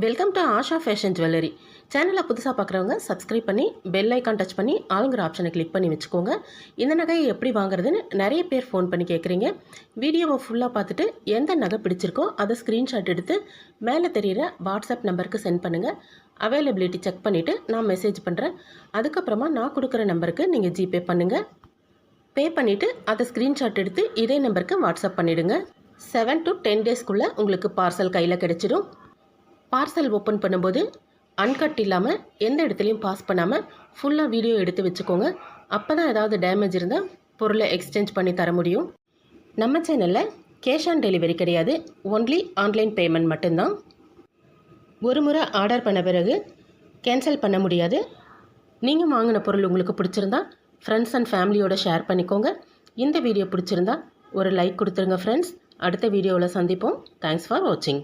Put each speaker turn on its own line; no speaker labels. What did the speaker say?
Welcome to Asha fashion jewellery. சேனலை புதுசாக பார்க்குறவங்க சப்ஸ்கிரைப் பண்ணி பெல் ஐக்கான் டச் பண்ணி ஆளுங்கிற ஆப்ஷனை கிளிக் பண்ணி வச்சுக்கோங்க. இந்த நகையை எப்படி வாங்குறதுன்னு நிறைய பேர் ஃபோன் பண்ணி கேட்குறீங்க. வீடியோவை ஃபுல்லாக பார்த்துட்டு எந்த நகை பிடிச்சிருக்கோ அதை ஸ்க்ரீன்ஷாட் எடுத்து மேலே தெரிகிற வாட்ஸ்அப் நம்பருக்கு சென்ட் பண்ணுங்கள். அவைலபிலிட்டி செக் பண்ணிவிட்டு நான் மெசேஜ் பண்ணுறேன். அதுக்கப்புறமா நான் கொடுக்குற நம்பருக்கு நீங்கள் ஜிபே பண்ணுங்கள். பே பண்ணிவிட்டு அதை ஸ்க்ரீன்ஷாட் எடுத்து இதே நம்பருக்கு வாட்ஸ்அப் பண்ணிவிடுங்க. 7 to 10 டேஸ்க்குள்ளே உங்களுக்கு பார்சல் கையில் கிடச்சிடும். பார்சல் ஓப்பன் பண்ணும்போது அன்கட் இல்லாமல் எந்த இடத்துலையும் பாஸ் பண்ணாமல் ஃபுல்லாக வீடியோ எடுத்து வச்சுக்கோங்க. அப்போ தான் ஏதாவது டேமேஜ் இருந்தால் பொருளை எக்ஸ்சேஞ்ச் பண்ணி தர முடியும். நம்ம சேனலில் கேஷ் ஆன் டெலிவரி கிடையாது, ஒன்லி ஆன்லைன் பேமெண்ட் மட்டும்தான். ஒரு முறை ஆர்டர் பண்ண பிறகு கேன்சல் பண்ண முடியாது. நீங்கள் வாங்கின பொருள் உங்களுக்கு பிடிச்சிருந்தா ஃப்ரெண்ட்ஸ் அண்ட் ஃபேமிலியோடு ஷேர் பண்ணிக்கோங்க. இந்த வீடியோ பிடிச்சிருந்தா ஒரு லைக் கொடுத்துருங்க ஃப்ரெண்ட்ஸ். அடுத்த வீடியோவில் சந்திப்போம். தேங்க்ஸ் ஃபார் வாட்சிங்.